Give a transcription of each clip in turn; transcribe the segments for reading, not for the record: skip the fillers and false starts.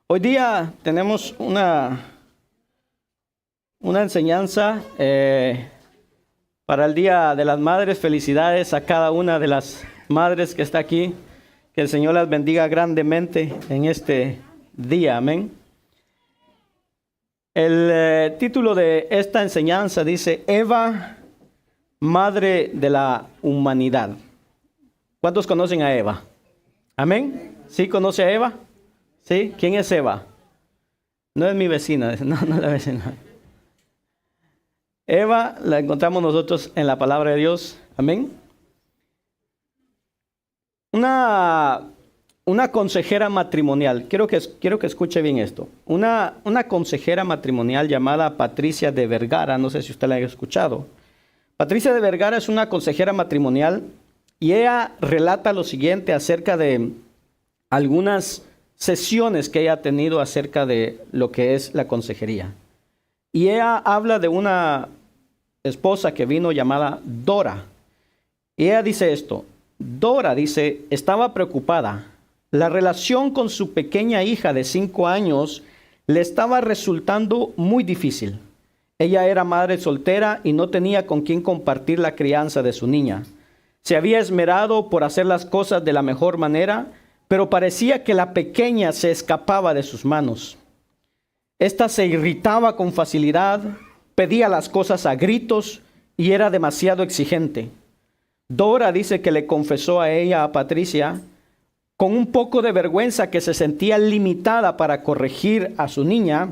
Hoy día tenemos una enseñanza para el Día de las Madres. Felicidades a cada una de las madres que está aquí. Que el Señor las bendiga grandemente en este día. Amén. El título de esta enseñanza dice: Eva, Madre de la Humanidad. ¿Cuántos conocen a Eva? Amén. ¿Sí conoce a Eva? ¿Sí? ¿Quién es Eva? No es mi vecina, no es la vecina. Eva la encontramos nosotros en la palabra de Dios. Amén. Una consejera matrimonial. Quiero que escuche bien esto. Una consejera matrimonial llamada Patricia de Vergara. No sé si usted la ha escuchado. Patricia de Vergara es una consejera matrimonial y ella relata lo siguiente acerca de algunas sesiones que ella ha tenido acerca de lo que es la consejería. Y ella habla de una esposa que vino llamada Dora. Y ella dice esto. Dora dice, estaba preocupada. La relación con su pequeña hija de 5 años le estaba resultando muy difícil. Ella era madre soltera y no tenía con quién compartir la crianza de su niña. Se había esmerado por hacer las cosas de la mejor manera, pero parecía que la pequeña se escapaba de sus manos. Esta se irritaba con facilidad, pedía las cosas a gritos y era demasiado exigente. Dora dice que le confesó a ella, a Patricia, con un poco de vergüenza, que se sentía limitada para corregir a su niña,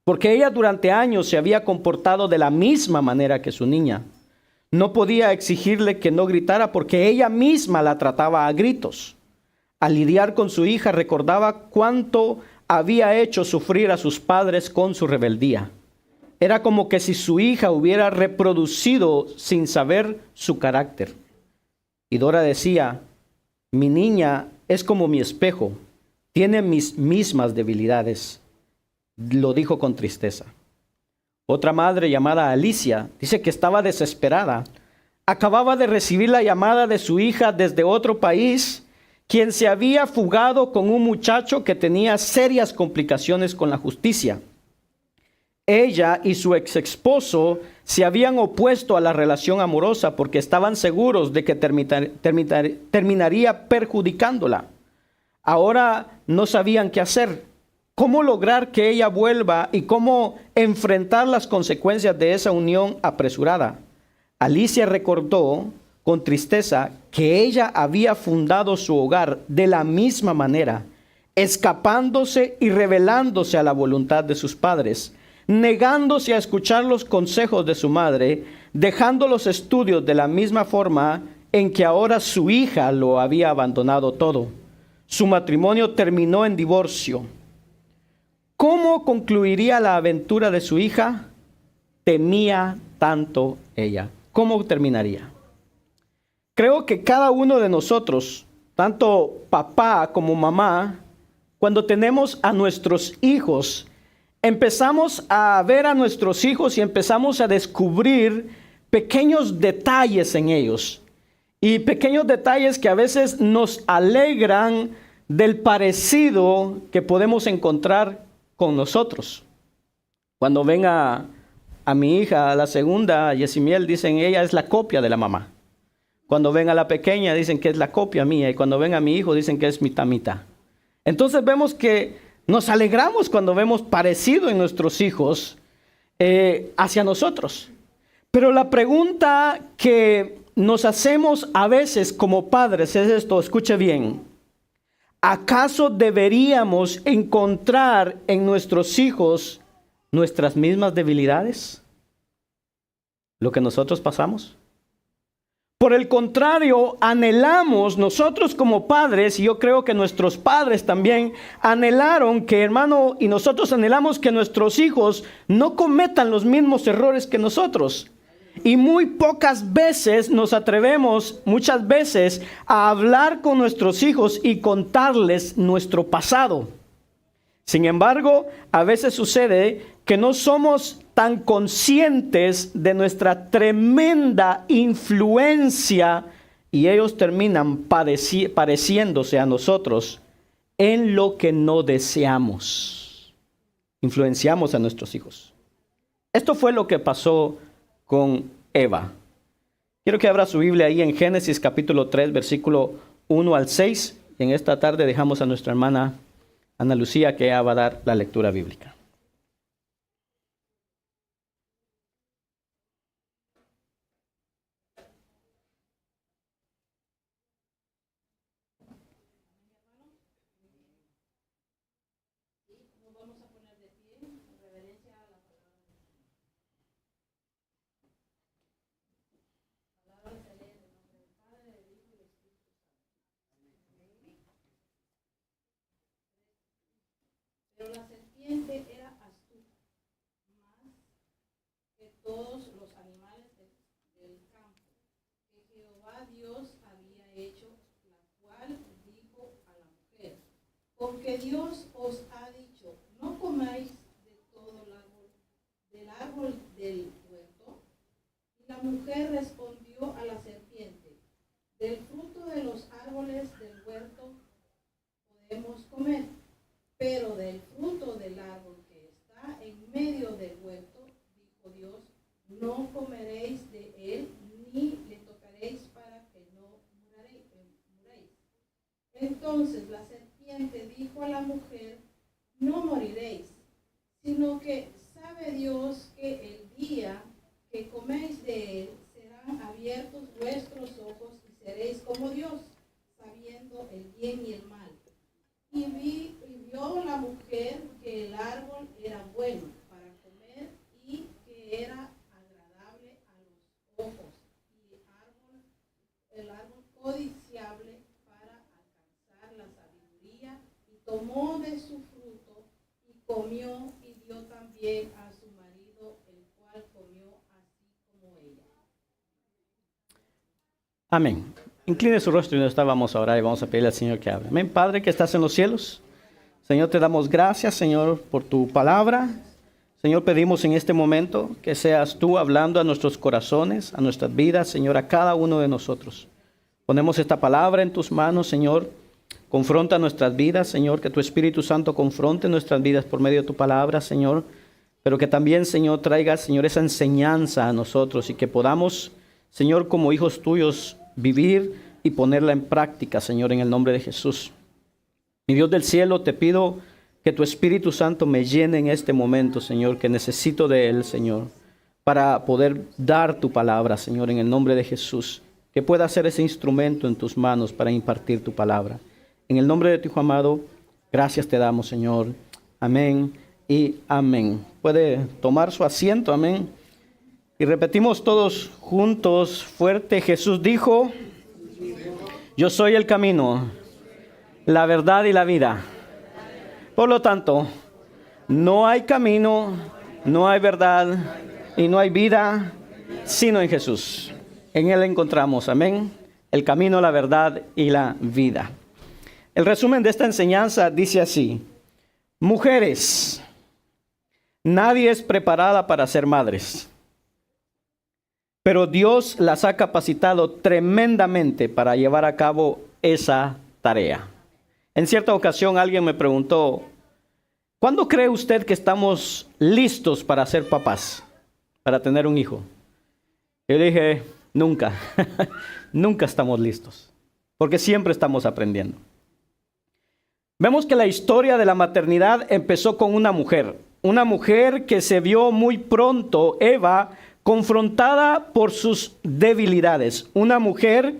porque ella durante años se había comportado de la misma manera que su niña. No podía exigirle que no gritara porque ella misma la trataba a gritos. Al lidiar con su hija recordaba cuánto había hecho sufrir a sus padres con su rebeldía. Era como que si su hija hubiera reproducido sin saber su carácter. Y Dora decía, mi niña es como mi espejo, tiene mis mismas debilidades. Lo dijo con tristeza. Otra madre llamada Alicia dice que estaba desesperada. Acababa de recibir la llamada de su hija desde otro país, quien se había fugado con un muchacho que tenía serias complicaciones con la justicia. Ella y su ex esposo se habían opuesto a la relación amorosa porque estaban seguros de que terminaría perjudicándola. Ahora no sabían qué hacer, cómo lograr que ella vuelva y cómo enfrentar las consecuencias de esa unión apresurada. Alicia recordó con tristeza que ella había fundado su hogar de la misma manera, escapándose y rebelándose a la voluntad de sus padres, negándose a escuchar los consejos de su madre, dejando los estudios de la misma forma en que ahora su hija lo había abandonado todo. Su matrimonio terminó en divorcio. ¿Cómo concluiría la aventura de su hija? Temía tanto ella. ¿Cómo terminaría? Creo que cada uno de nosotros, tanto papá como mamá, cuando tenemos a nuestros hijos, empezamos a ver a nuestros hijos y empezamos a descubrir pequeños detalles en ellos. Y pequeños detalles que a veces nos alegran del parecido que podemos encontrar con nosotros. Cuando ven a mi hija, a la segunda, Yesimiel, dicen ella es la copia de la mamá. Cuando ven a la pequeña dicen que es la copia mía, y cuando ven a mi hijo dicen que es mitad. Entonces vemos que nos alegramos cuando vemos parecido en nuestros hijos hacia nosotros. Pero la pregunta que nos hacemos a veces como padres es esto, escuche bien. ¿Acaso deberíamos encontrar en nuestros hijos nuestras mismas debilidades? ¿Lo que nosotros pasamos? Por el contrario, anhelamos nosotros como padres, y yo creo que nuestros padres también anhelaron que, hermano, y nosotros anhelamos que nuestros hijos no cometan los mismos errores que nosotros. Y muy pocas veces nos atrevemos, muchas veces, a hablar con nuestros hijos y contarles nuestro pasado. Sin embargo, a veces sucede que no somos tan conscientes de nuestra tremenda influencia y ellos terminan pareciéndose a nosotros en lo que no deseamos. Influenciamos a nuestros hijos. Esto fue lo que pasó con Eva. Quiero que abra su Biblia ahí en Génesis capítulo 3, versículo 1 al 6. Y en esta tarde dejamos a nuestra hermana Ana Lucía, que ella va a dar la lectura bíblica. Pero la serpiente era astuta, más que todos los animales del campo que Jehová Dios había hecho, la cual dijo a la mujer: porque Dios os ha dicho, no comáis de todo del árbol del huerto. Y la mujer respondió a la serpiente: del fruto de los árboles del huerto podemos comer, pero del fruto del árbol que está en medio del huerto, dijo Dios, no comeréis de él, ni le tocaréis para que no muráis. Entonces la serpiente dijo a la mujer: no moriréis, sino que sabe Dios que el día que coméis de él, serán abiertos vuestros ojos y seréis como Dios, sabiendo el bien y el mal. Y vio la mujer que el árbol era bueno para comer y que era agradable a los ojos, y el árbol codiciable para alcanzar la sabiduría, y tomó de su fruto y comió, y dio también a su marido, el cual comió así como ella. Amén. Incline su rostro y nos vamos a orar y vamos a pedirle al Señor que hable. Amén. Padre que estás en los cielos, Señor, te damos gracias, Señor, por tu palabra. Señor, pedimos en este momento que seas tú hablando a nuestros corazones, a nuestras vidas, Señor, a cada uno de nosotros. Ponemos esta palabra en tus manos, Señor. Confronta nuestras vidas, Señor, que tu Espíritu Santo confronte nuestras vidas por medio de tu palabra, Señor. Pero que también, Señor, traiga, Señor, esa enseñanza a nosotros y que podamos, Señor, como hijos tuyos, vivir y ponerla en práctica, Señor, en el nombre de Jesús. Mi Dios del cielo, te pido que tu Espíritu Santo me llene en este momento, Señor, que necesito de él, Señor, para poder dar tu palabra, Señor, en el nombre de Jesús. Que pueda ser ese instrumento en tus manos para impartir tu palabra. En el nombre de tu Hijo amado, gracias te damos, Señor. Amén y amén. Puede tomar su asiento, amén. Y repetimos todos juntos, fuerte. Jesús dijo: yo soy el camino, la verdad y la vida. Por lo tanto, no hay camino, no hay verdad y no hay vida sino en Jesús. En Él encontramos, amén, el camino, la verdad y la vida. El resumen de esta enseñanza dice así: mujeres, nadie es preparada para ser madres, pero Dios las ha capacitado tremendamente para llevar a cabo esa tarea. En cierta ocasión alguien me preguntó: ¿cuándo cree usted que estamos listos para ser papás, para tener un hijo? Yo dije: nunca, nunca estamos listos, porque siempre estamos aprendiendo. Vemos que la historia de la maternidad empezó con una mujer que se vio muy pronto, Eva, confrontada por sus debilidades. Una mujer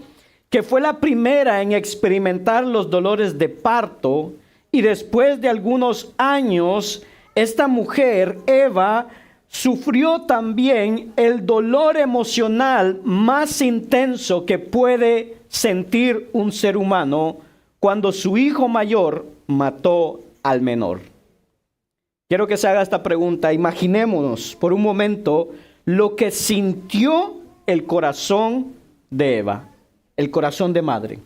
que fue la primera en experimentar los dolores de parto, y después de algunos años, esta mujer, Eva, sufrió también el dolor emocional más intenso que puede sentir un ser humano cuando su hijo mayor mató al menor. Quiero que se haga esta pregunta. Imaginémonos por un momento lo que sintió el corazón de Eva, el corazón de madre.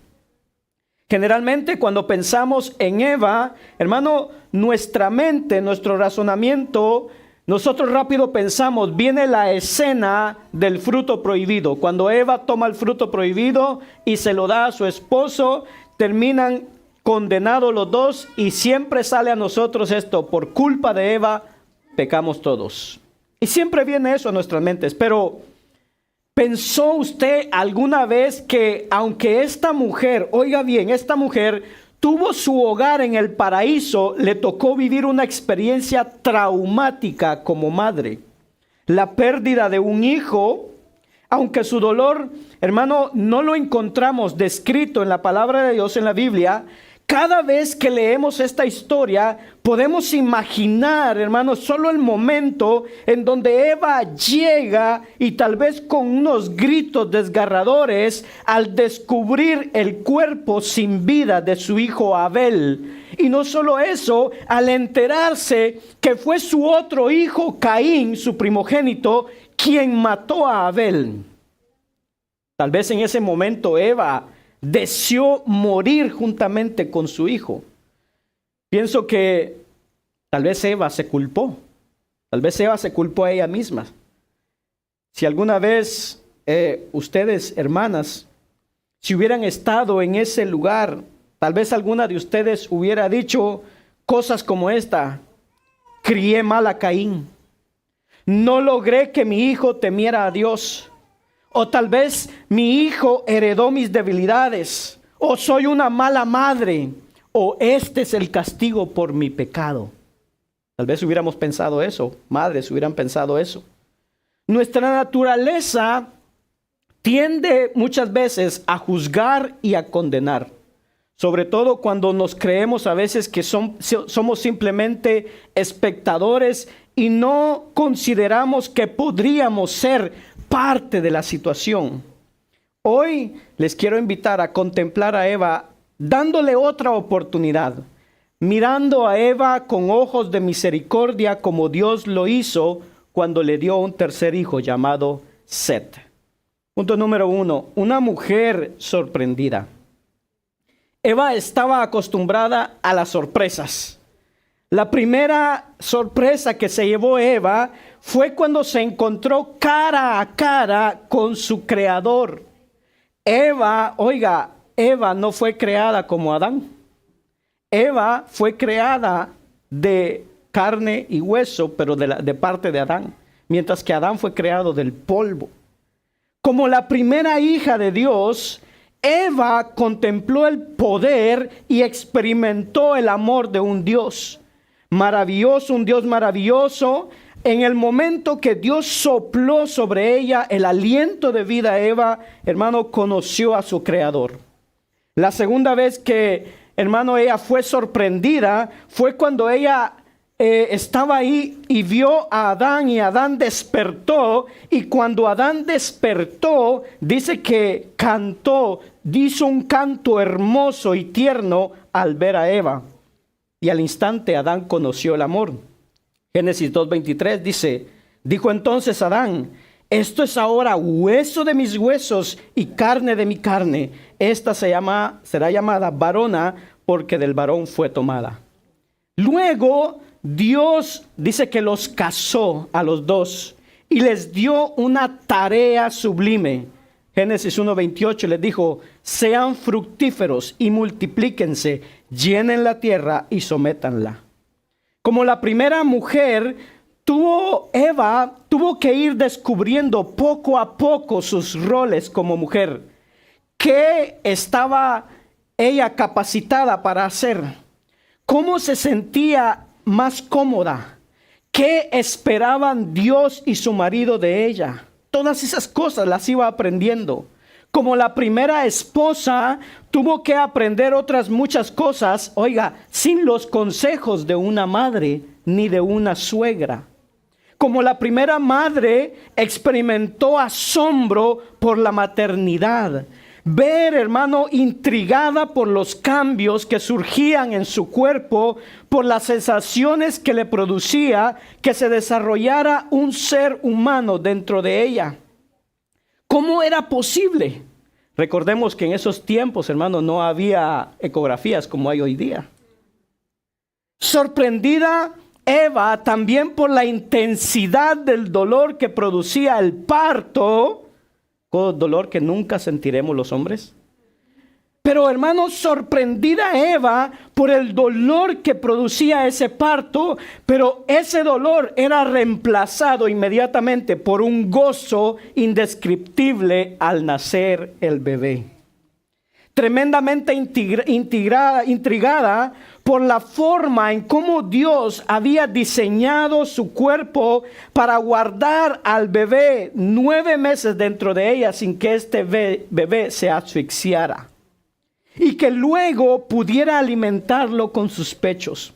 Generalmente cuando pensamos en Eva, hermano, nuestra mente, nuestro razonamiento, nosotros rápido pensamos, viene la escena del fruto prohibido. Cuando Eva toma el fruto prohibido y se lo da a su esposo, terminan condenados los dos y siempre sale a nosotros esto, por culpa de Eva, pecamos todos. Y siempre viene eso a nuestras mentes, pero ¿pensó usted alguna vez que aunque esta mujer, oiga bien, esta mujer tuvo su hogar en el paraíso, le tocó vivir una experiencia traumática como madre? La pérdida de un hijo, aunque su dolor, hermano, no lo encontramos descrito en la palabra de Dios en la Biblia, cada vez que leemos esta historia, podemos imaginar, hermanos, solo el momento en donde Eva llega y tal vez con unos gritos desgarradores al descubrir el cuerpo sin vida de su hijo Abel. Y no solo eso, al enterarse que fue su otro hijo Caín, su primogénito, quien mató a Abel. Tal vez en ese momento Eva deseó morir juntamente con su hijo. Pienso que tal vez Eva se culpó. Tal vez Eva se culpó a ella misma. Si alguna vez ustedes, hermanas, si hubieran estado en ese lugar, tal vez alguna de ustedes hubiera dicho cosas como esta: crié mal a Caín, no logré que mi hijo temiera a Dios. O tal vez mi hijo heredó mis debilidades. O soy una mala madre. O este es el castigo por mi pecado. Tal vez hubiéramos pensado eso. Madres hubieran pensado eso. Nuestra naturaleza tiende muchas veces a juzgar y a condenar. Sobre todo cuando nos creemos a veces que somos simplemente espectadores y no consideramos que podríamos ser parte de la situación. Hoy les quiero invitar a contemplar a Eva dándole otra oportunidad, mirando a Eva con ojos de misericordia como Dios lo hizo cuando le dio un tercer hijo llamado Set. Punto número 1, una mujer sorprendida. Eva estaba acostumbrada a las sorpresas. La primera sorpresa que se llevó Eva fue cuando se encontró cara a cara con su creador. Eva no fue creada como Adán. Eva fue creada de carne y hueso, pero de parte de Adán, mientras que Adán fue creado del polvo. Como la primera hija de Dios, Eva contempló el poder y experimentó el amor de un Dios maravilloso, un Dios maravilloso. En el momento que Dios sopló sobre ella el aliento de vida, Eva, hermano, conoció a su creador. La segunda vez que, hermano, ella fue sorprendida fue cuando ella estaba ahí y vio a Adán, y Adán despertó, y cuando Adán despertó, dice que cantó, hizo un canto hermoso y tierno al ver a Eva. Y al instante Adán conoció el amor. Génesis 2:23 dice: dijo entonces Adán, esto es ahora hueso de mis huesos y carne de mi carne. Esta será llamada varona, porque del varón fue tomada. Luego Dios dice que los casó a los dos y les dio una tarea sublime. Génesis 1:28 les dijo: sean fructíferos y multiplíquense, llenen la tierra y sométanla. Como la primera mujer, Eva tuvo que ir descubriendo poco a poco sus roles como mujer. ¿Qué estaba ella capacitada para hacer? ¿Cómo se sentía más cómoda? ¿Qué esperaban Dios y su marido de ella? Todas esas cosas las iba aprendiendo. Como la primera esposa, tuvo que aprender otras muchas cosas, sin los consejos de una madre ni de una suegra. Como la primera madre, experimentó asombro por la maternidad. Ver, hermano, intrigada por los cambios que surgían en su cuerpo, por las sensaciones que le producía que se desarrollara un ser humano dentro de ella. ¿Cómo era posible? Recordemos que en esos tiempos, hermano, no había ecografías como hay hoy día. Sorprendida Eva también por la intensidad del dolor que producía el parto, dolor que nunca sentiremos los hombres. Pero hermanos, sorprendida Eva por el dolor que producía ese parto, pero ese dolor era reemplazado inmediatamente por un gozo indescriptible al nacer el bebé. Tremendamente intrigada por la forma en cómo Dios había diseñado su cuerpo para guardar al bebé 9 meses dentro de ella sin que este bebé se asfixiara y que luego pudiera alimentarlo con sus pechos.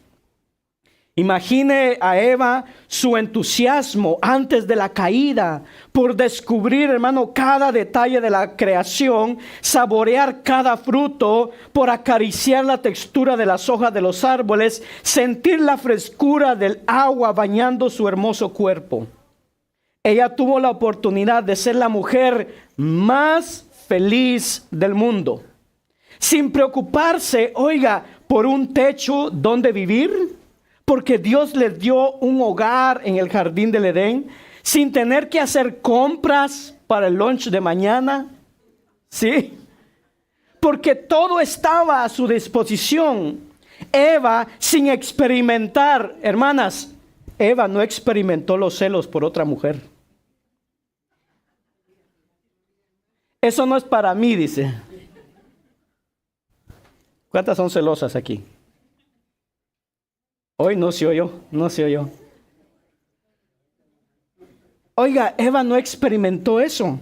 Imagine a Eva su entusiasmo antes de la caída por descubrir, hermano, cada detalle de la creación, saborear cada fruto, por acariciar la textura de las hojas de los árboles, sentir la frescura del agua bañando su hermoso cuerpo. Ella tuvo la oportunidad de ser la mujer más feliz del mundo, sin preocuparse, oiga, por un techo donde vivir, porque Dios les dio un hogar en el jardín del Edén, sin tener que hacer compras para el lunch de mañana. ¿Sí? Porque todo estaba a su disposición. Eva, sin experimentar, hermanas, Eva no experimentó los celos por otra mujer. Eso no es para mí, dice. ¿Cuántas son celosas aquí? Hoy no se oyó, no se oyó. Oiga, Eva no experimentó eso.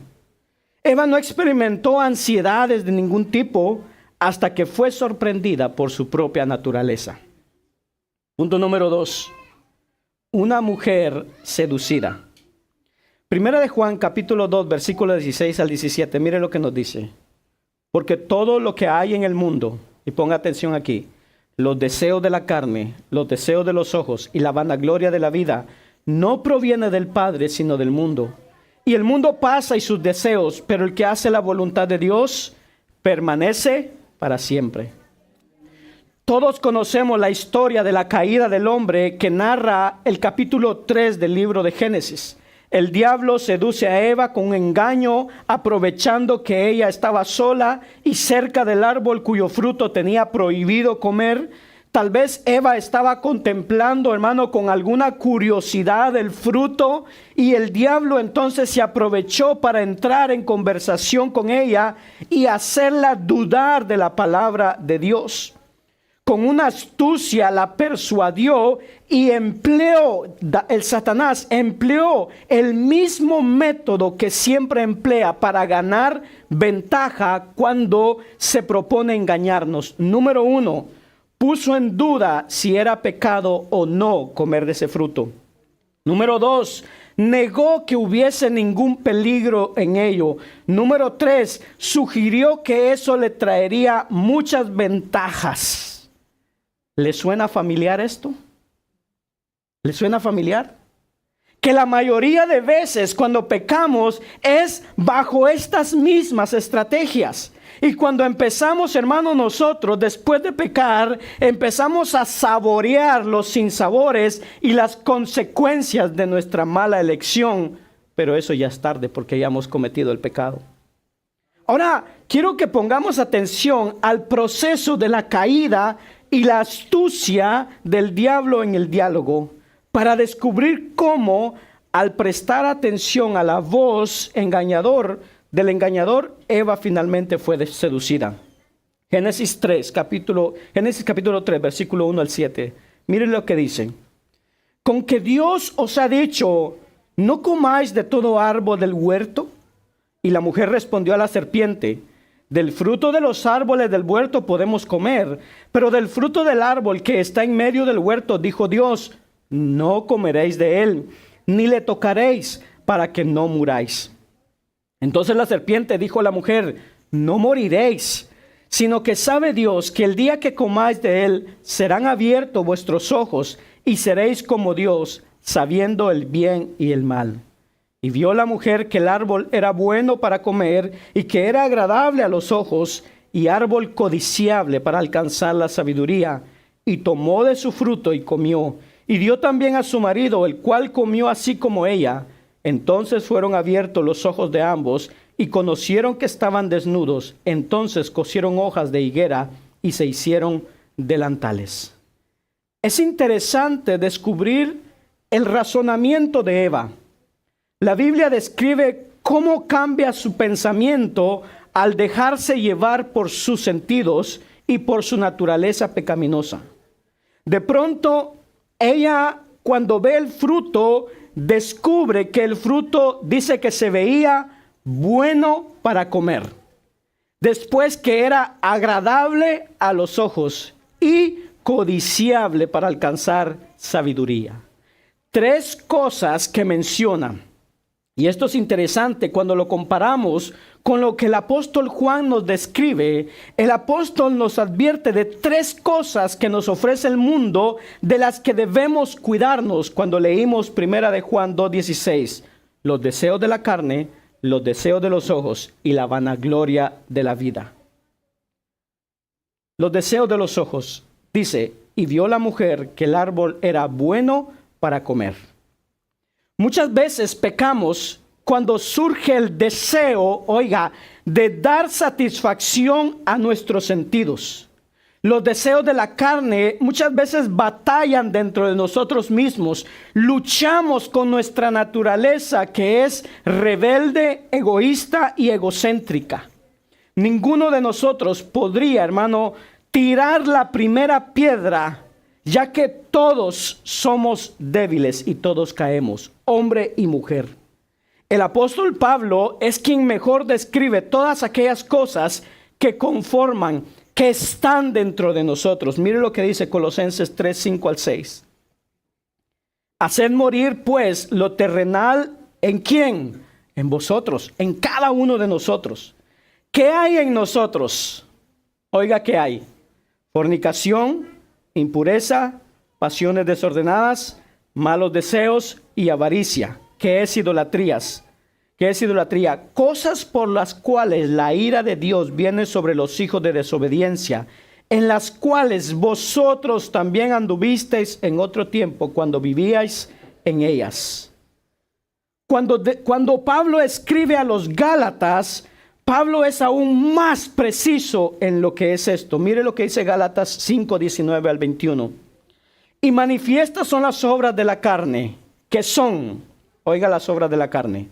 Eva no experimentó ansiedades de ningún tipo hasta que fue sorprendida por su propia naturaleza. Punto número 2. Una mujer seducida. Primera de Juan, capítulo 2, versículos 16 al 17. Mire lo que nos dice. Porque todo lo que hay en el mundo, y ponga atención aquí, los deseos de la carne, los deseos de los ojos y la vanagloria de la vida no proviene del Padre, sino del mundo. Y el mundo pasa y sus deseos, pero el que hace la voluntad de Dios permanece para siempre. Todos conocemos la historia de la caída del hombre que narra el capítulo 3 del libro de Génesis. El diablo seduce a Eva con un engaño, aprovechando que ella estaba sola y cerca del árbol cuyo fruto tenía prohibido comer. Tal vez Eva estaba contemplando, hermano, con alguna curiosidad el fruto, y el diablo entonces se aprovechó para entrar en conversación con ella y hacerla dudar de la palabra de Dios. Con una astucia la persuadió y el Satanás empleó el mismo método que siempre emplea para ganar ventaja cuando se propone engañarnos. Número 1, puso en duda si era pecado o no comer de ese fruto. Número 2, negó que hubiese ningún peligro en ello. Número 3, sugirió que eso le traería muchas ventajas. ¿Le suena familiar esto? ¿Le suena familiar? Que la mayoría de veces cuando pecamos es bajo estas mismas estrategias. Y cuando empezamos, hermanos, nosotros después de pecar, empezamos a saborear los sinsabores y las consecuencias de nuestra mala elección. Pero eso ya es tarde porque ya hemos cometido el pecado. Ahora, quiero que pongamos atención al proceso de la caída y la astucia del diablo en el diálogo para descubrir cómo, al prestar atención a la voz del engañador, Eva finalmente fue seducida. Génesis capítulo 3, versículo 1 al 7. Miren lo que dice. Con que Dios os ha dicho, no comáis de todo árbol del huerto. Y la mujer respondió a la serpiente, del fruto de los árboles del huerto podemos comer, pero del fruto del árbol que está en medio del huerto, dijo Dios, no comeréis de él, ni le tocaréis, para que no muráis. Entonces la serpiente dijo a la mujer, no moriréis, sino que sabe Dios que el día que comáis de él, serán abiertos vuestros ojos, y seréis como Dios, sabiendo el bien y el mal. Y vio la mujer que el árbol era bueno para comer y que era agradable a los ojos y árbol codiciable para alcanzar la sabiduría. Y tomó de su fruto y comió. Y dio también a su marido, el cual comió así como ella. Entonces fueron abiertos los ojos de ambos y conocieron que estaban desnudos, entonces cosieron hojas de higuera y se hicieron delantales. Es interesante descubrir el razonamiento de Eva. La Biblia describe cómo cambia su pensamiento al dejarse llevar por sus sentidos y por su naturaleza pecaminosa. De pronto, ella, cuando ve el fruto, descubre que el fruto dice que se veía bueno para comer. Después que era agradable a los ojos y codiciable para alcanzar sabiduría. 3 cosas que menciona. Y esto es interesante cuando lo comparamos con lo que el apóstol Juan nos describe. El apóstol nos advierte de 3 cosas que nos ofrece el mundo, de las que debemos cuidarnos cuando leímos 1 de Juan 2:16. Los deseos de la carne, los deseos de los ojos y la vanagloria de la vida. Los deseos de los ojos. Dice, y vio la mujer que el árbol era bueno para comer. Muchas veces pecamos cuando surge el deseo, de dar satisfacción a nuestros sentidos. Los deseos de la carne muchas veces batallan dentro de nosotros mismos. Luchamos con nuestra naturaleza que es rebelde, egoísta y egocéntrica. Ninguno de nosotros podría, hermano, tirar la primera piedra, ya que todos somos débiles y todos caemos, hombre y mujer. El apóstol Pablo es quien mejor describe todas aquellas cosas que conforman, que están dentro de nosotros. Mire lo que dice Colosenses 3, 5 al 6. Haced morir pues lo terrenal, ¿en quién? En vosotros, en cada uno de nosotros. ¿Qué hay en nosotros? Oiga, ¿qué hay? Fornicación, impureza, pasiones desordenadas, malos deseos y avaricia. ¿Qué es idolatrías? ¿Qué es idolatría? Cosas por las cuales la ira de Dios viene sobre los hijos de desobediencia, en las cuales vosotros también anduvisteis en otro tiempo cuando vivíais en ellas. Cuando Pablo escribe a los Gálatas, Pablo es aún más preciso en lo que es esto. Mire lo que dice Gálatas 5, 19 al 21. Y manifiestas son las obras de la carne, que son, oiga las obras de la carne: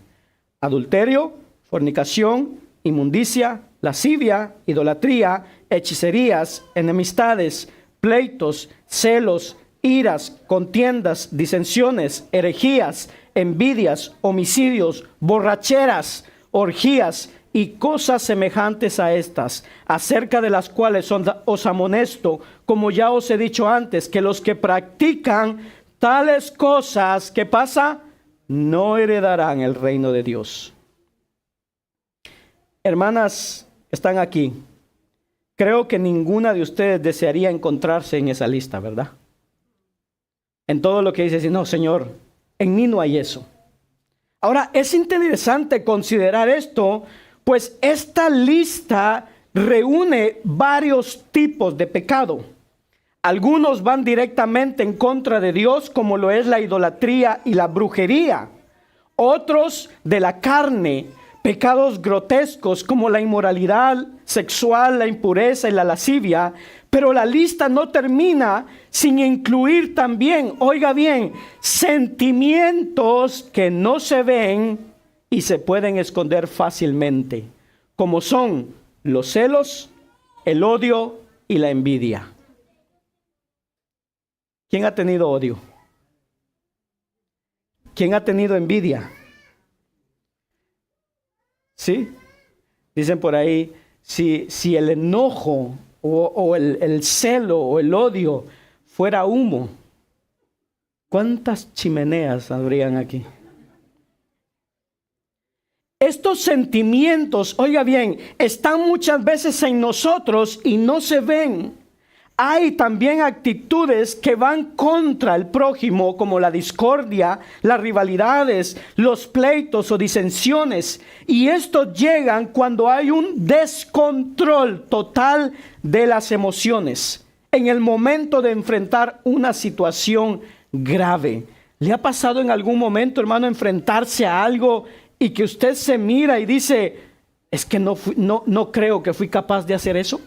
adulterio, fornicación, inmundicia, lascivia, idolatría, hechicerías, enemistades, pleitos, celos, iras, contiendas, disensiones, herejías, envidias, homicidios, borracheras, orgías y cosas semejantes a estas, acerca de las cuales os amonesto, como ya os he dicho antes, que los que practican tales cosas, ¿qué pasa? No heredarán el reino de Dios. Hermanas, están aquí. Creo que ninguna de ustedes desearía encontrarse en esa lista, ¿verdad? En todo lo que dice, no, Señor, en mí no hay eso. Ahora, es interesante considerar esto, pues esta lista reúne varios tipos de pecado. Algunos van directamente en contra de Dios, como lo es la idolatría y la brujería. Otros de la carne, pecados grotescos como la inmoralidad sexual, la impureza y la lascivia. Pero la lista no termina sin incluir también, oiga bien, sentimientos que no se ven y se pueden esconder fácilmente, como son los celos, el odio y la envidia. ¿Quién ha tenido odio? ¿Quién ha tenido envidia? ¿Sí? Dicen por ahí, si el enojo o el celo o el odio fuera humo, ¿cuántas chimeneas habrían aquí? Estos sentimientos, oiga bien, están muchas veces en nosotros y no se ven. Hay también actitudes que van contra el prójimo, como la discordia, las rivalidades, los pleitos o disensiones. Y estos llegan cuando hay un descontrol total de las emociones en el momento de enfrentar una situación grave. ¿Le ha pasado en algún momento, hermano, enfrentarse a algo y que usted se mira y dice, es que no creo que fui capaz de hacer eso.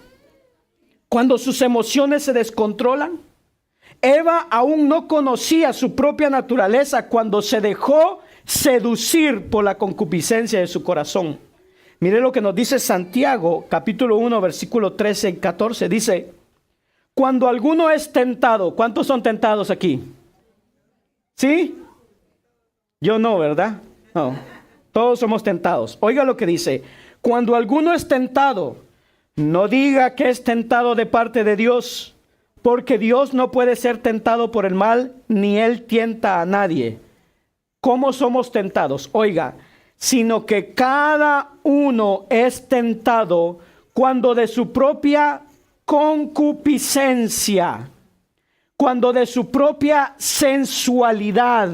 Cuando sus emociones se descontrolan. Eva aún no conocía su propia naturaleza cuando se dejó seducir por la concupiscencia de su corazón. Mire lo que nos dice Santiago, capítulo 1, versículo 13 y 14. Dice, cuando alguno es tentado, ¿cuántos son tentados aquí? ¿Sí? Yo no, ¿verdad? No, todos somos tentados. Oiga lo que dice, cuando alguno es tentado, no diga que es tentado de parte de Dios, porque Dios no puede ser tentado por el mal, ni Él tienta a nadie. ¿Cómo somos tentados? Oiga, sino que cada uno es tentado cuando de su propia concupiscencia, cuando de su propia sensualidad,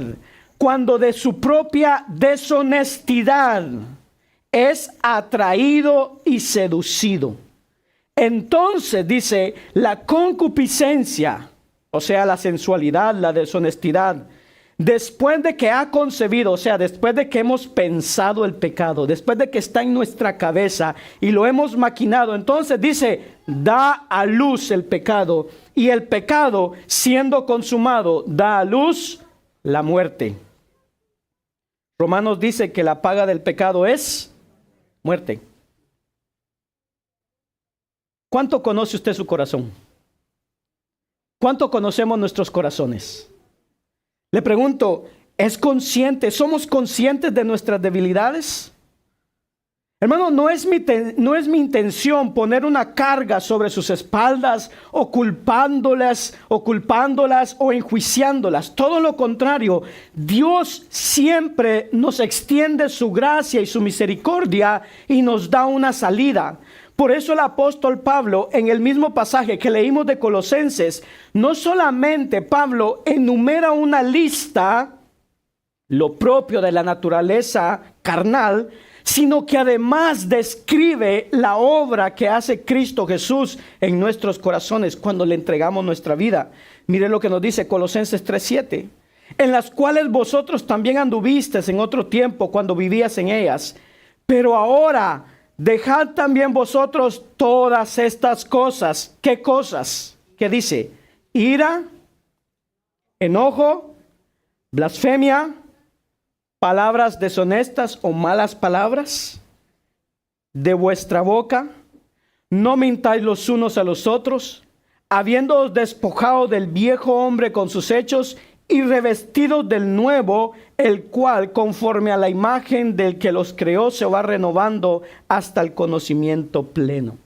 cuando de su propia deshonestidad es atraído y seducido. Entonces dice, la concupiscencia, o sea, la sensualidad, la deshonestidad, después de que ha concebido, o sea, después de que hemos pensado el pecado, después de que está en nuestra cabeza y lo hemos maquinado, entonces dice, da a luz el pecado, y el pecado, siendo consumado, da a luz la muerte. Romanos dice que la paga del pecado es muerte. ¿Cuánto conoce usted su corazón? ¿Cuánto conocemos nuestros corazones? Le pregunto, ¿es consciente? ¿Somos conscientes de nuestras debilidades? Hermano, no es mi intención poner una carga sobre sus espaldas o culpándolas o enjuiciándolas. Todo lo contrario, Dios siempre nos extiende su gracia y su misericordia y nos da una salida. Por eso el apóstol Pablo, en el mismo pasaje que leímos de Colosenses, no solamente Pablo enumera una lista, lo propio de la naturaleza carnal, sino que además describe la obra que hace Cristo Jesús en nuestros corazones cuando le entregamos nuestra vida. Mire lo que nos dice Colosenses 3:7, en las cuales vosotros también anduvisteis en otro tiempo cuando vivías en ellas, pero ahora dejad también vosotros todas estas cosas. ¿Qué cosas? ¿Qué dice? Ira, enojo, blasfemia, palabras deshonestas o malas palabras de vuestra boca. No mintáis los unos a los otros, habiéndoos despojado del viejo hombre con sus hechos y revestidos del nuevo, el cual conforme a la imagen del que los creó se va renovando hasta el conocimiento pleno.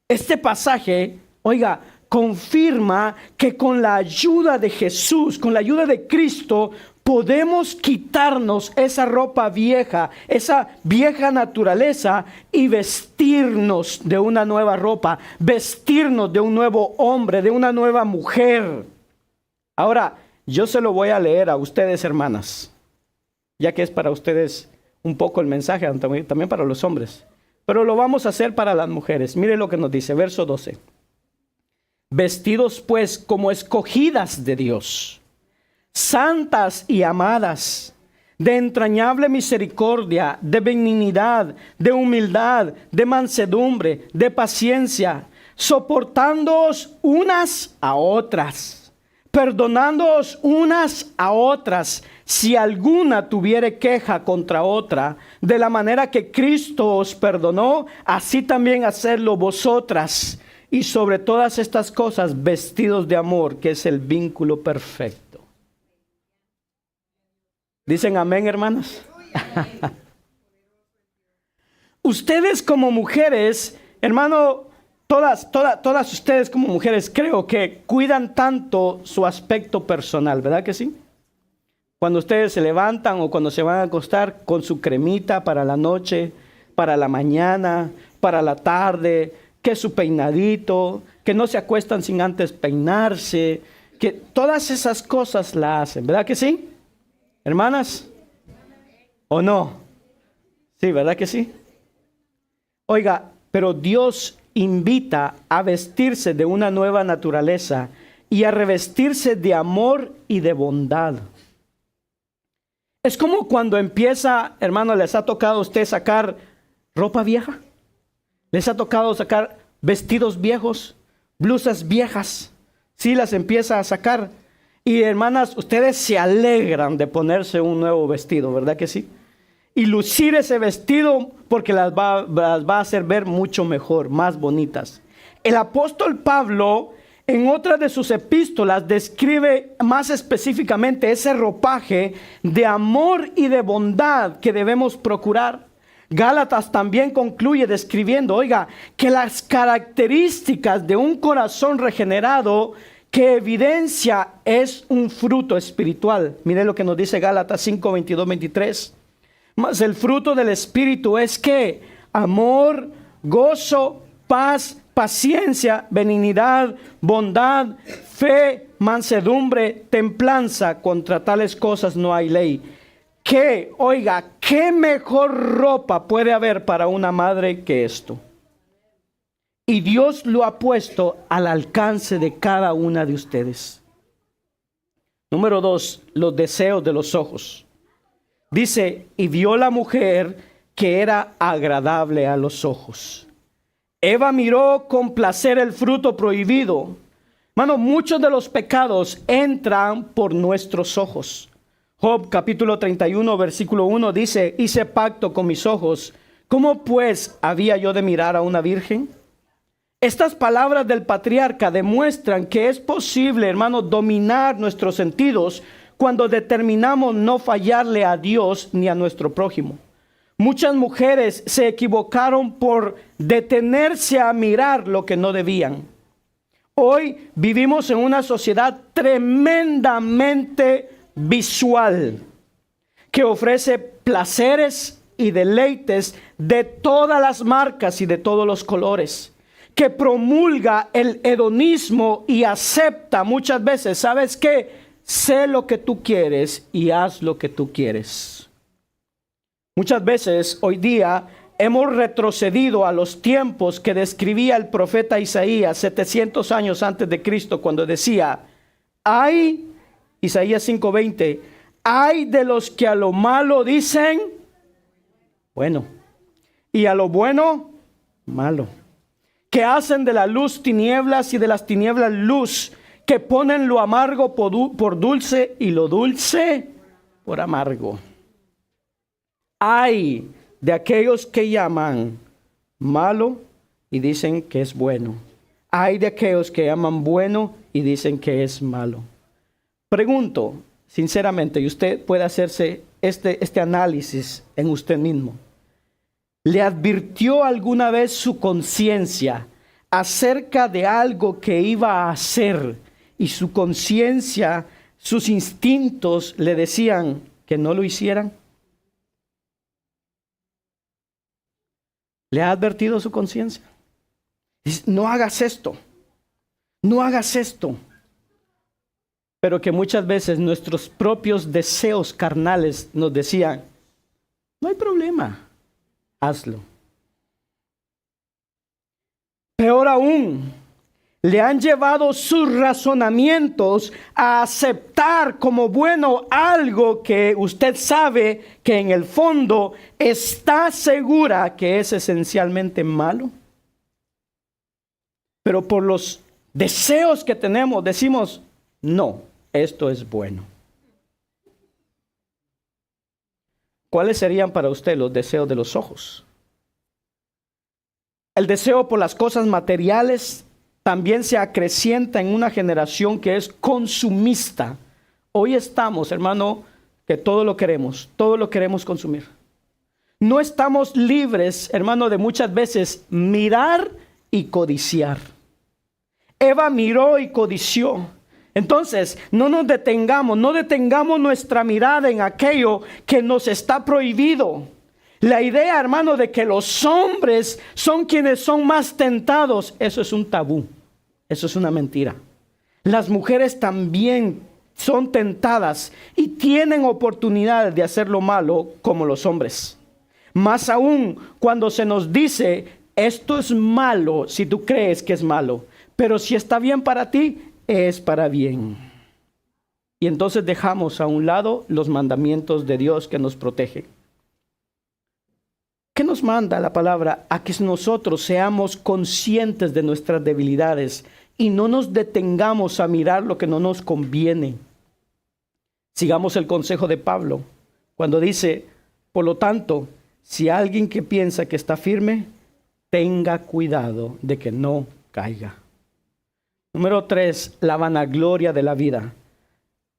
Este pasaje, oiga, confirma que con la ayuda de Jesús, con la ayuda de Cristo, podemos quitarnos esa ropa vieja, esa vieja naturaleza y vestirnos de una nueva ropa, vestirnos de un nuevo hombre, de una nueva mujer. Ahora, yo se lo voy a leer a ustedes, hermanas, ya que es para ustedes un poco el mensaje, también para los hombres. Pero lo vamos a hacer para las mujeres. Mire lo que nos dice, verso 12. Vestidos pues como escogidas de Dios, santas y amadas, de entrañable misericordia, de benignidad, de humildad, de mansedumbre, de paciencia, soportándoos unas a otras, perdonándoos unas a otras, si alguna tuviere queja contra otra, de la manera que Cristo os perdonó, así también hacedlo vosotras. Y sobre todas estas cosas, vestidos de amor, que es el vínculo perfecto. ¿Dicen amén, hermanas? Ustedes como mujeres, hermano, todas ustedes como mujeres creo que cuidan tanto su aspecto personal, ¿verdad que sí? Cuando ustedes se levantan o cuando se van a acostar con su cremita para la noche, para la mañana, para la tarde, que su peinadito, que no se acuestan sin antes peinarse, que todas esas cosas la hacen, ¿verdad que sí? Hermanas, ¿o no? Sí, ¿verdad que sí? Oiga, pero Dios invita a vestirse de una nueva naturaleza y a revestirse de amor y de bondad. Es como cuando empieza, hermano, les ha tocado a usted sacar ropa vieja? ¿Les ha tocado sacar vestidos viejos, blusas viejas? Sí, las empieza a sacar. Y hermanas, ustedes se alegran de ponerse un nuevo vestido, ¿verdad que sí? Y lucir ese vestido porque las va a hacer ver mucho mejor, más bonitas. El apóstol Pablo, en otra de sus epístolas, describe más específicamente ese ropaje de amor y de bondad que debemos procurar. Gálatas también concluye describiendo, oiga, que las características de un corazón regenerado que evidencia es un fruto espiritual. Mire lo que nos dice Gálatas 5, 22, 23. Mas el fruto del Espíritu es que amor, gozo, paz, paciencia, benignidad, bondad, fe, mansedumbre, templanza. Contra tales cosas no hay ley. Que, oiga, ¿qué mejor ropa puede haber para una madre que esto? Y Dios lo ha puesto al alcance de cada una de ustedes. Número 2, los deseos de los ojos. Dice, y vio la mujer que era agradable a los ojos. Eva miró con placer el fruto prohibido. Hermano, muchos de los pecados entran por nuestros ojos. Job capítulo 31 versículo 1 dice, hice pacto con mis ojos. ¿Cómo pues había yo de mirar a una virgen? Estas palabras del patriarca demuestran que es posible, hermano, dominar nuestros sentidos cuando determinamos no fallarle a Dios ni a nuestro prójimo. Muchas mujeres se equivocaron por detenerse a mirar lo que no debían. Hoy vivimos en una sociedad tremendamente visual que ofrece placeres y deleites de todas las marcas y de todos los colores, que promulga el hedonismo y acepta muchas veces, ¿sabes qué? Sé lo que tú quieres y haz lo que tú quieres. Muchas veces hoy día hemos retrocedido a los tiempos que describía el profeta Isaías 700 años antes de Cristo, cuando decía, ay, Isaías 5:20, ay de los que a lo malo dicen bueno y a lo bueno malo, que hacen de la luz tinieblas y de las tinieblas luz, que ponen lo amargo por dulce y lo dulce por amargo. Ay de aquellos que llaman malo y dicen que es bueno. Ay de aquellos que llaman bueno y dicen que es malo. Pregunto, sinceramente, y usted puede hacerse este análisis en usted mismo. ¿Le advirtió alguna vez su conciencia acerca de algo que iba a hacer y su conciencia, sus instintos le decían que no lo hicieran? ¿Le ha advertido su conciencia? Dice, no hagas esto, no hagas esto. Pero que muchas veces nuestros propios deseos carnales nos decían, no hay problema, hazlo. Peor aún, le han llevado sus razonamientos a aceptar como bueno algo que usted sabe que en el fondo está segura que es esencialmente malo. Pero por los deseos que tenemos decimos, no, esto es bueno. ¿Cuáles serían para usted los deseos de los ojos? El deseo por las cosas materiales también se acrecienta en una generación que es consumista. Hoy estamos, hermano, que todo lo queremos consumir. No estamos libres, hermano, de muchas veces mirar y codiciar. Eva miró y codició. Entonces, no detengamos nuestra mirada en aquello que nos está prohibido. La idea, hermano, de que los hombres son quienes son más tentados, eso es un tabú, eso es una mentira. Las mujeres también son tentadas y tienen oportunidad de hacer lo malo como los hombres. Más aún cuando se nos dice, esto es malo si tú crees que es malo, pero si está bien para ti, es para bien. Y entonces dejamos a un lado los mandamientos de Dios que nos protegen. qué nos manda la palabra? A que nosotros seamos conscientes de nuestras debilidades y no nos detengamos a mirar lo que no nos conviene. Sigamos el consejo de Pablo cuando dice, por lo tanto, si alguien que piensa que está firme, tenga cuidado de que no caiga. Número 3, la vanagloria de la vida.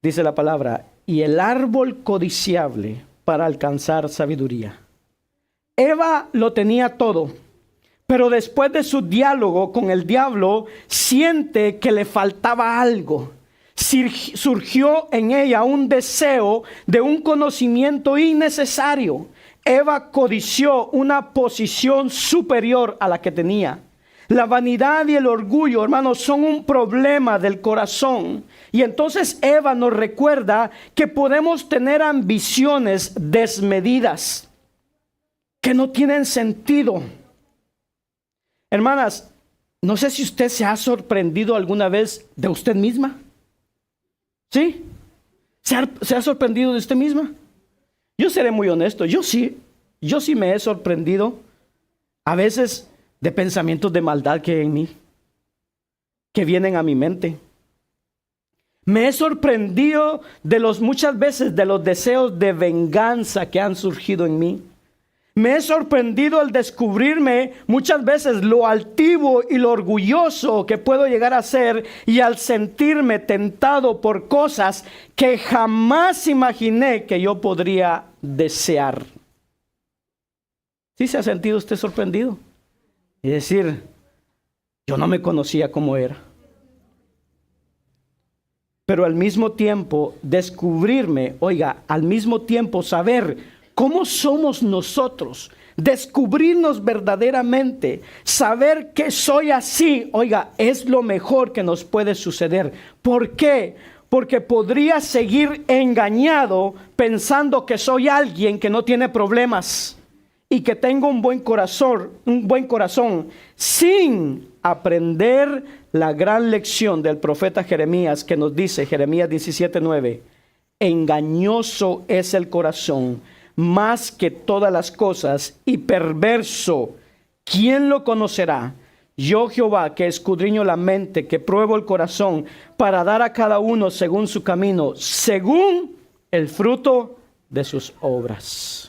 Dice la palabra, y el árbol codiciable para alcanzar sabiduría. Eva lo tenía todo, pero después de su diálogo con el diablo, siente que le faltaba algo. Surgió en ella un deseo de un conocimiento innecesario. Eva codició una posición superior a la que tenía. La vanidad y el orgullo, hermanos, son un problema del corazón. Y entonces Eva nos recuerda que podemos tener ambiciones desmedidas, que no tienen sentido. Hermanas, no sé si usted se ha sorprendido alguna vez de usted misma. ¿Sí? ¿Se ha sorprendido de usted misma? Yo seré muy honesto, yo sí me he sorprendido a veces de pensamientos de maldad que hay en mí, que vienen a mi mente. Me he sorprendido muchas veces de los deseos de venganza que han surgido en mí. Me he sorprendido al descubrirme muchas veces lo altivo y lo orgulloso que puedo llegar a ser, y al sentirme tentado por cosas que jamás imaginé que yo podría desear. ¿Sí se ha sentido usted sorprendido? Y decir, yo no me conocía como era. Pero al mismo tiempo descubrirme, al mismo tiempo saber cómo somos nosotros, descubrirnos verdaderamente, saber que soy así, es lo mejor que nos puede suceder. ¿Por qué? Porque podría seguir engañado pensando que soy alguien que no tiene problemas y que tengo un buen corazón, sin aprender la gran lección del profeta Jeremías, que nos dice, Jeremías 17:9, engañoso es el corazón más que todas las cosas, y perverso, ¿quién lo conocerá? Yo, Jehová, que escudriño la mente, que pruebo el corazón, para dar a cada uno según su camino, según el fruto de sus obras.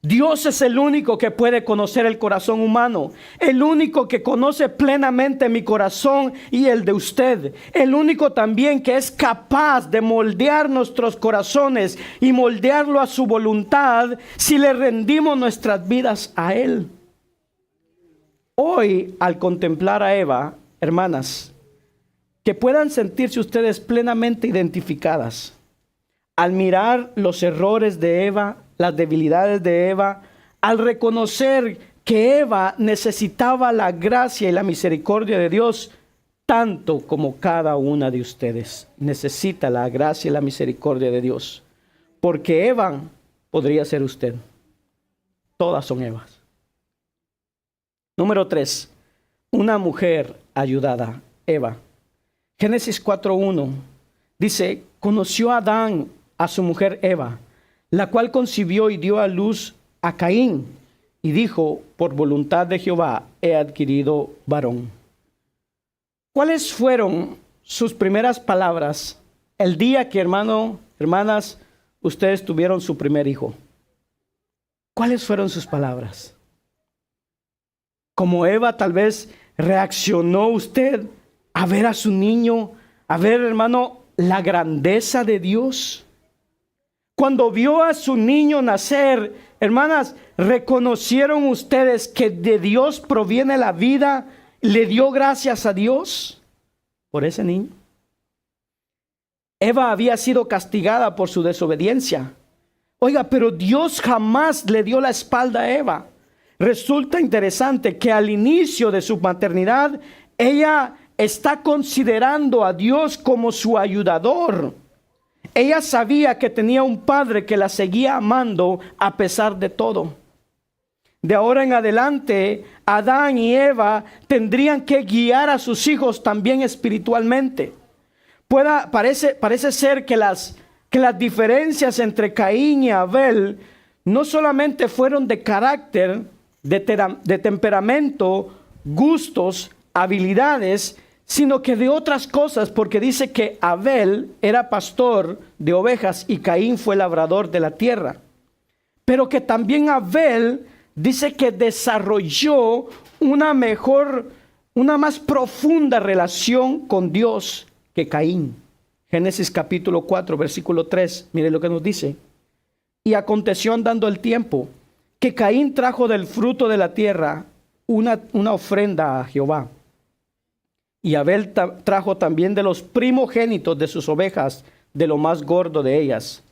Dios es el único que puede conocer el corazón humano, el único que conoce plenamente mi corazón y el de usted, el único también que es capaz de moldear nuestros corazones y moldearlo a su voluntad si le rendimos nuestras vidas a Él. Hoy, al contemplar a Eva, hermanas, que puedan sentirse ustedes plenamente identificadas, al mirar los errores de Eva, las debilidades de Eva, al reconocer que Eva necesitaba la gracia y la misericordia de Dios, tanto como cada una de ustedes necesita la gracia y la misericordia de Dios. Porque Eva podría ser usted. Todas son Evas. Número 3. Una mujer ayudada, Eva. Génesis 4:1 dice, conoció a Adán a su mujer Eva, la cual concibió y dio a luz a Caín, y dijo, por voluntad de Jehová he adquirido varón. ¿Cuáles fueron sus primeras palabras el día que, hermanas, ustedes tuvieron su primer hijo? ¿Cuáles fueron sus palabras? Como Eva, tal vez reaccionó usted a ver a su niño, a ver, hermano, la grandeza de Dios. Cuando vio a su niño nacer, hermanas, ¿reconocieron ustedes que de Dios proviene la vida? ¿Le dio gracias a Dios por ese niño? Eva había sido castigada por su desobediencia. Pero Dios jamás le dio la espalda a Eva. Resulta interesante que al inicio de su maternidad, ella está considerando a Dios como su ayudador. Ella sabía que tenía un padre que la seguía amando a pesar de todo. De ahora en adelante, Adán y Eva tendrían que guiar a sus hijos también espiritualmente. Parece ser que las diferencias entre Caín y Abel no solamente fueron de carácter, de temperamento, gustos, habilidades, sino que de otras cosas, porque dice que Abel era pastor de ovejas y Caín fue labrador de la tierra. Pero que también Abel dice que desarrolló una más profunda relación con Dios que Caín. Génesis capítulo 4, versículo 3, mire lo que nos dice. Y aconteció andando el tiempo, que Caín trajo del fruto de la tierra una ofrenda a Jehová. Y Abel trajo también de los primogénitos de sus ovejas, de lo más gordo de ellas.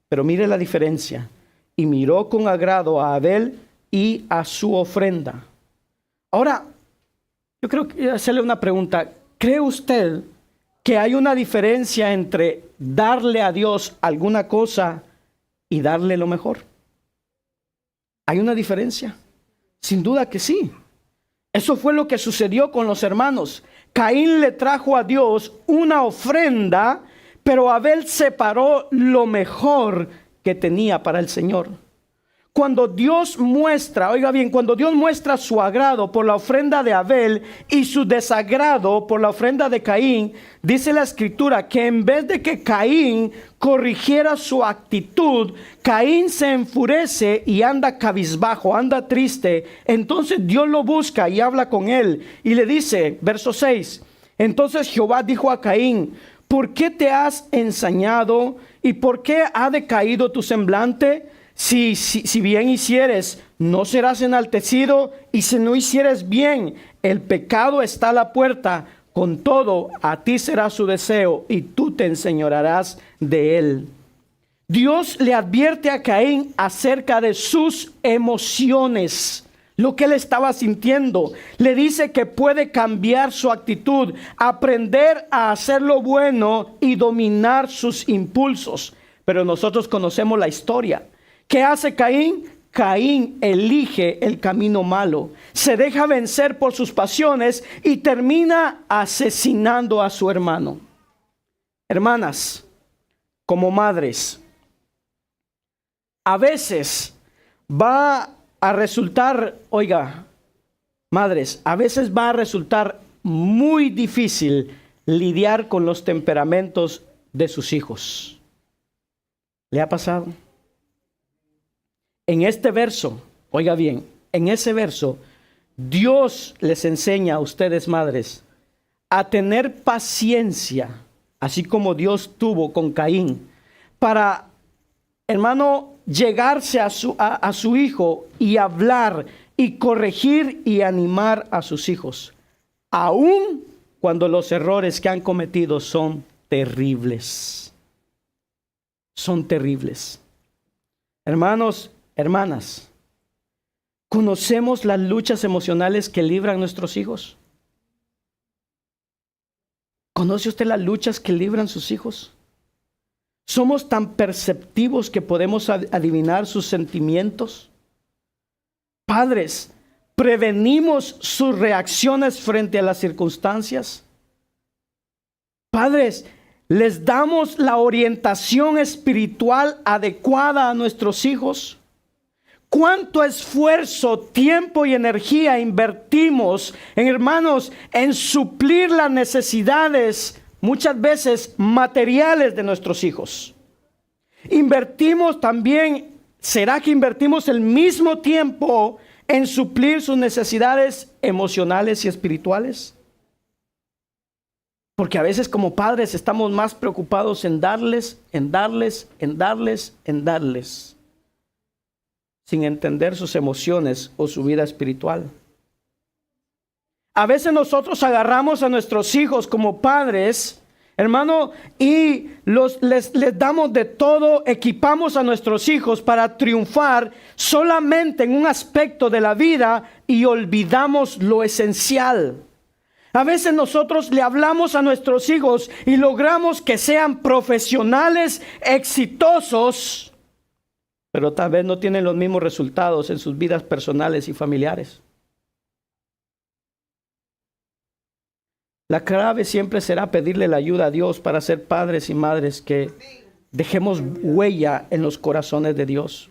Pero mire la diferencia. Y miró con agrado a Abel y a su ofrenda. Ahora, yo creo que hacerle una pregunta. ¿Cree usted que hay una diferencia entre darle a Dios alguna cosa y darle lo mejor? ¿Hay una diferencia? Sin duda que sí. Eso fue lo que sucedió con los hermanos. Caín le trajo a Dios una ofrenda, pero Abel separó lo mejor que tenía para el Señor. Cuando Dios muestra, oiga bien, cuando Dios muestra su agrado por la ofrenda de Abel y su desagrado por la ofrenda de Caín, dice la Escritura que en vez de que Caín corrigiera su actitud, Caín se enfurece y anda cabizbajo, anda triste. Entonces Dios lo busca y habla con él y le dice, verso 6, entonces Jehová dijo a Caín, ¿por qué te has ensañado y por qué ha decaído tu semblante? Si bien hicieres, no serás enaltecido, y si no hicieres bien, el pecado está a la puerta. Con todo, a ti será su deseo, y tú te enseñorearás de él. Dios le advierte a Caín acerca de sus emociones, lo que él estaba sintiendo. Le dice que puede cambiar su actitud, aprender a hacer lo bueno y dominar sus impulsos. Pero nosotros conocemos la historia. ¿Qué hace Caín? Caín elige el camino malo, se deja vencer por sus pasiones y termina asesinando a su hermano. Hermanas, como madres, a veces va a resultar, oiga, madres, a veces va a resultar muy difícil lidiar con los temperamentos de sus hijos. ¿Le ha pasado? En este verso, oiga bien, en ese verso, Dios les enseña a ustedes, madres, a tener paciencia, así como Dios tuvo con Caín, para, hermano, llegarse a su hijo y hablar y corregir y animar a sus hijos, aun cuando los errores que han cometido son terribles. Son terribles. Hermanos, hermanas, ¿conocemos las luchas emocionales que libran nuestros hijos? ¿Conoce usted las luchas que libran sus hijos? ¿Somos tan perceptivos que podemos adivinar sus sentimientos? Padres, ¿prevenimos sus reacciones frente a las circunstancias? Padres, ¿les damos la orientación espiritual adecuada a nuestros hijos? ¿Cuánto esfuerzo, tiempo y energía invertimos hermanos, en suplir las necesidades, muchas veces materiales de nuestros hijos? Invertimos también, ¿será que invertimos el mismo tiempo en suplir sus necesidades emocionales y espirituales? Porque a veces como padres estamos más preocupados en darles, sin entender sus emociones o su vida espiritual. A veces nosotros agarramos a nuestros hijos como padres, hermano, y les damos de todo, equipamos a nuestros hijos para triunfar solamente en un aspecto de la vida y olvidamos lo esencial. A veces nosotros le hablamos a nuestros hijos y logramos que sean profesionales exitosos, pero tal vez no tienen los mismos resultados en sus vidas personales y familiares. La clave siempre será pedirle la ayuda a Dios para ser padres y madres que dejemos huella en los corazones de Dios.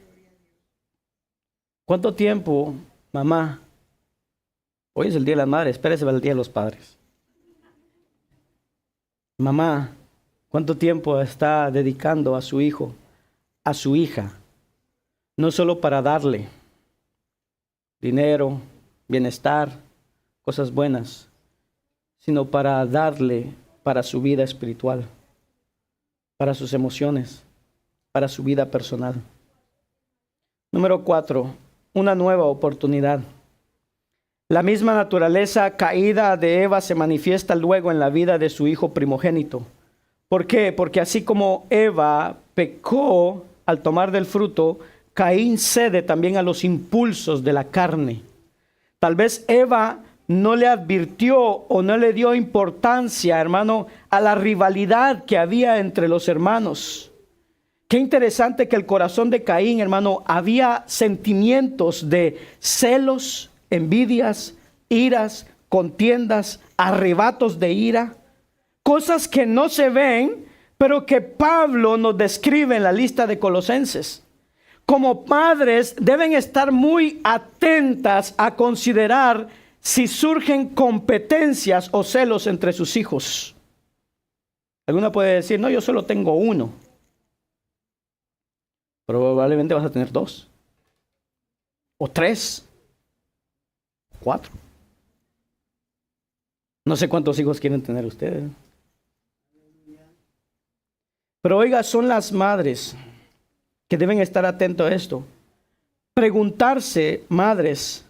¿Cuánto tiempo, mamá? Hoy es el Día de las Madres, espérese para el Día de los Padres. Mamá, ¿cuánto tiempo está dedicando a su hijo, a su hija? No solo para darle dinero, bienestar, cosas buenas, sino para darle para su vida espiritual, para sus emociones, para su vida personal. Número 4, una nueva oportunidad. La misma naturaleza caída de Eva se manifiesta luego en la vida de su hijo primogénito. ¿Por qué? Porque así como Eva pecó al tomar del fruto, Caín cede también a los impulsos de la carne. Tal vez Eva no le advirtió o no le dio importancia, hermano, a la rivalidad que había entre los hermanos. Qué interesante que el corazón de Caín, hermano, había sentimientos de celos, envidias, iras, contiendas, arrebatos de ira. Cosas que no se ven, pero que Pablo nos describe en la lista de Colosenses. Como padres deben estar muy atentas a considerar si surgen competencias o celos entre sus hijos. Alguna puede decir, no, yo solo tengo uno. Probablemente vas a tener 2. O 3. 4. No sé cuántos hijos quieren tener ustedes. Pero oiga, son las madres que deben estar atentos a esto. Preguntarse, madres,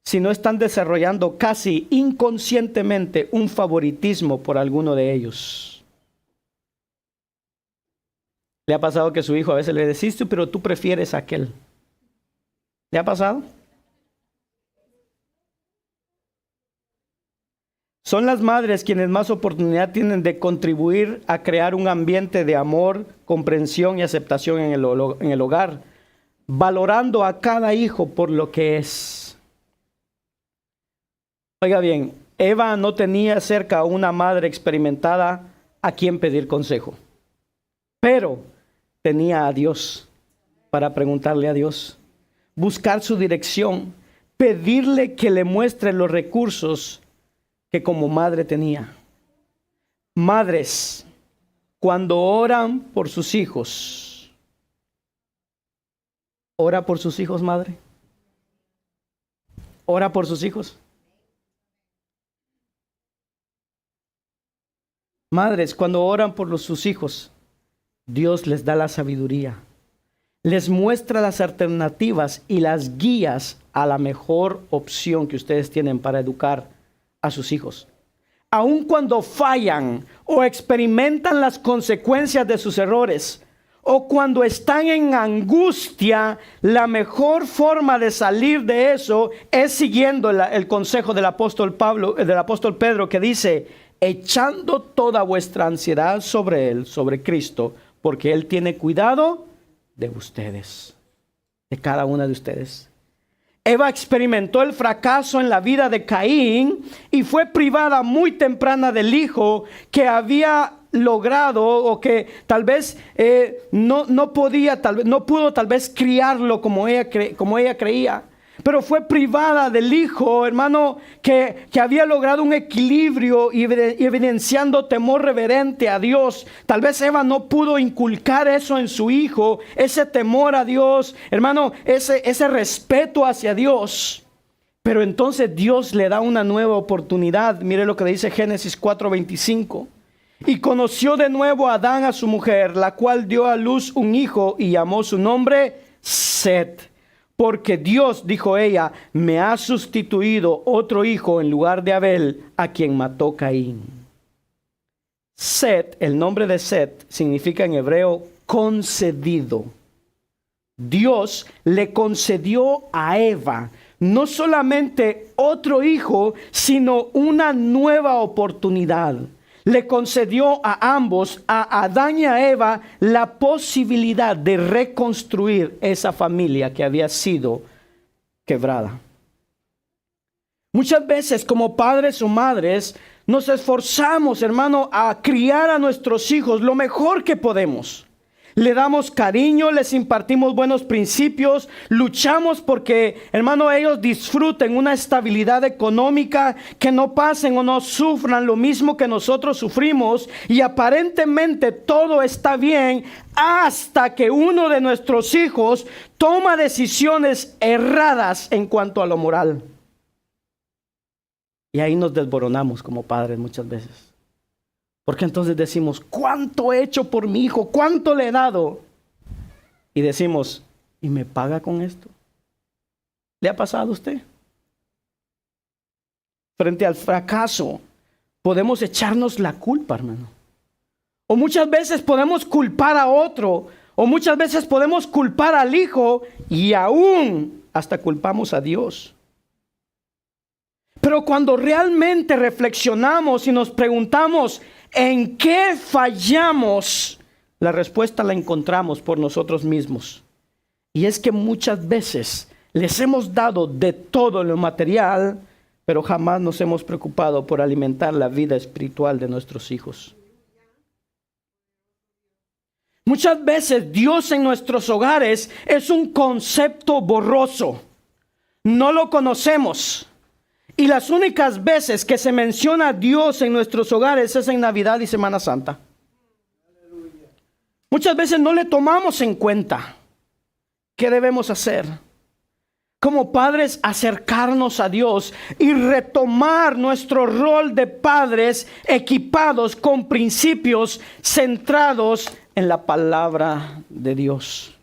si no están desarrollando casi inconscientemente un favoritismo por alguno de ellos. ¿Le ha pasado que su hijo a veces le dice, pero tú prefieres a aquel? ¿Le ha pasado? Son las madres quienes más oportunidad tienen de contribuir a crear un ambiente de amor, comprensión y aceptación en el hogar, valorando a cada hijo por lo que es. Oiga bien, Eva no tenía cerca a una madre experimentada a quien pedir consejo, pero tenía a Dios para preguntarle a Dios, buscar su dirección, pedirle que le muestre los recursos que como madre tenía. Madres, cuando oran por sus hijos, ¿ora por sus hijos, madre? ¿Ora por sus hijos? Madres, cuando oran por sus hijos, Dios les da la sabiduría, les muestra las alternativas y las guías a la mejor opción que ustedes tienen para educar a sus hijos. Aun cuando fallan o experimentan las consecuencias de sus errores, o cuando están en angustia, la mejor forma de salir de eso es siguiendo el consejo del apóstol Pedro, que dice, echando toda vuestra ansiedad sobre él, sobre Cristo, porque él tiene cuidado de ustedes, de cada una de ustedes. Eva experimentó el fracaso en la vida de Caín y fue privada muy temprana del hijo que había logrado, o que tal vez no pudo criarlo como ella creía. Pero fue privada del hijo, hermano, que había logrado un equilibrio y evidenciando temor reverente a Dios. Tal vez Eva no pudo inculcar eso en su hijo, ese temor a Dios, hermano, ese respeto hacia Dios. Pero entonces Dios le da una nueva oportunidad. Mire lo que dice Génesis 4:25. Y conoció de nuevo a Adán a su mujer, la cual dio a luz un hijo y llamó su nombre Set. Porque Dios, dijo ella, me ha sustituido otro hijo en lugar de Abel, a quien mató Caín. Set, el nombre de Set, significa en hebreo concedido. Dios le concedió a Eva no solamente otro hijo, sino una nueva oportunidad. Le concedió a ambos, a Adán y a Eva, la posibilidad de reconstruir esa familia que había sido quebrada. Muchas veces como padres o madres nos esforzamos, hermano, a criar a nuestros hijos lo mejor que podemos. le damos cariño, les impartimos buenos principios, luchamos porque, hermano, ellos disfruten una estabilidad económica, que no pasen o no sufran lo mismo que nosotros sufrimos, y aparentemente todo está bien hasta que uno de nuestros hijos toma decisiones erradas en cuanto a lo moral. Y ahí nos desboronamos como padres muchas veces. Porque entonces decimos, ¿cuánto he hecho por mi hijo? ¿Cuánto le he dado? Y decimos, ¿y me paga con esto? ¿Le ha pasado a usted? Frente al fracaso, podemos echarnos la culpa, hermano. O muchas veces podemos culpar a otro. O muchas veces podemos culpar al hijo. Y aún hasta culpamos a Dios. Pero cuando realmente reflexionamos y nos preguntamos, ¿en qué fallamos? La respuesta la encontramos por nosotros mismos. Y es que muchas veces les hemos dado de todo lo material, pero jamás nos hemos preocupado por alimentar la vida espiritual de nuestros hijos. Muchas veces Dios en nuestros hogares es un concepto borroso. No lo conocemos. Y las únicas veces que se menciona a Dios en nuestros hogares es en Navidad y Semana Santa. Muchas veces no le tomamos en cuenta. ¿Qué debemos hacer? Como padres, acercarnos a Dios y retomar nuestro rol de padres equipados con principios centrados en la palabra de Dios.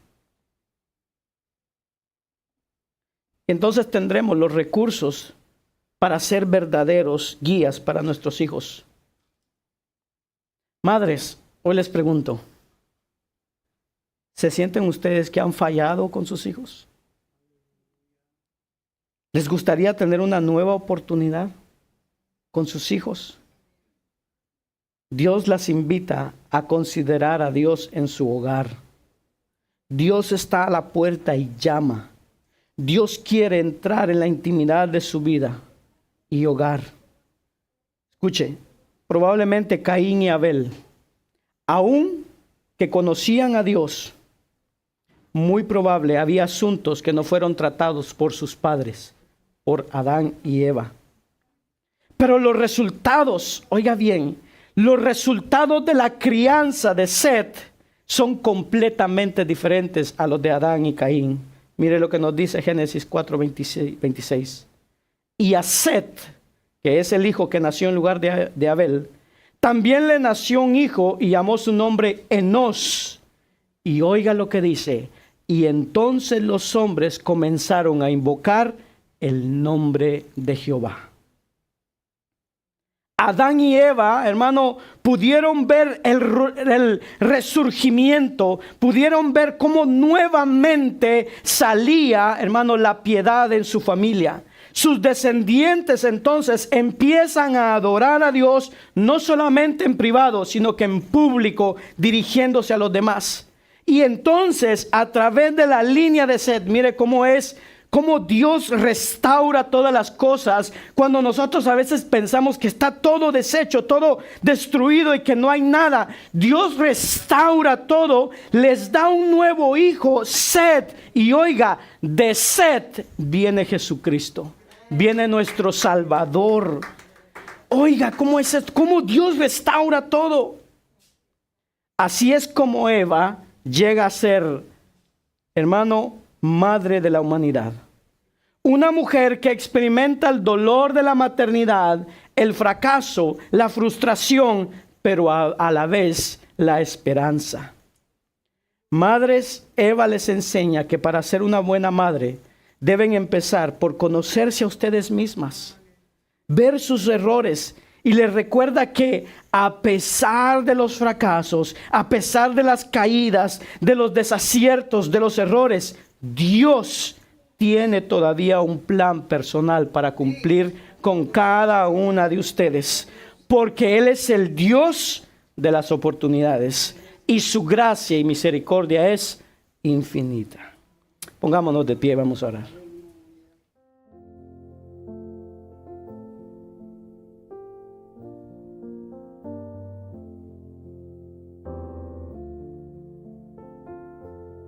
Entonces tendremos los recursos para ser verdaderos guías para nuestros hijos. Madres, hoy les pregunto, ¿se sienten ustedes que han fallado con sus hijos? ¿Les gustaría tener una nueva oportunidad con sus hijos? Dios las invita a considerar a Dios en su hogar. Dios está a la puerta y llama. Dios quiere entrar en la intimidad de su vida y hogar. Escuche, probablemente Caín y Abel, aun que conocían a Dios, muy probable había asuntos que no fueron tratados por sus padres, por Adán y Eva. Pero los resultados, oiga bien, los resultados de la crianza de Set son completamente diferentes a los de Adán y Caín. Mire lo que nos dice Génesis 4:26. Y a Set, que es el hijo que nació en lugar de Abel, también le nació un hijo y llamó su nombre Enos. Y oiga lo que dice. Y entonces los hombres comenzaron a invocar el nombre de Jehová. Adán y Eva, hermano, pudieron ver el resurgimiento, pudieron ver cómo nuevamente salía, hermano, la piedad en su familia. Sus descendientes entonces empiezan a adorar a Dios, no solamente en privado, sino que en público, dirigiéndose a los demás. Y entonces, a través de la línea de Set, mire cómo es, cómo Dios restaura todas las cosas, cuando nosotros a veces pensamos que está todo deshecho, todo destruido y que no hay nada. Dios restaura todo, les da un nuevo hijo, Set, y oiga, de Set viene Jesucristo, viene nuestro Salvador. Oiga, cómo Dios restaura todo. Así es como Eva llega a ser, hermano, madre de la humanidad. Una mujer que experimenta el dolor de la maternidad, el fracaso, la frustración, pero a la vez la esperanza. Madres, Eva les enseña que para ser una buena madre deben empezar por conocerse a ustedes mismas, ver sus errores, y les recuerda que a pesar de los fracasos, a pesar de las caídas, de los desaciertos, de los errores, Dios tiene todavía un plan personal para cumplir con cada una de ustedes, porque Él es el Dios de las oportunidades y su gracia y misericordia es infinita. Pongámonos de pie, vamos a orar.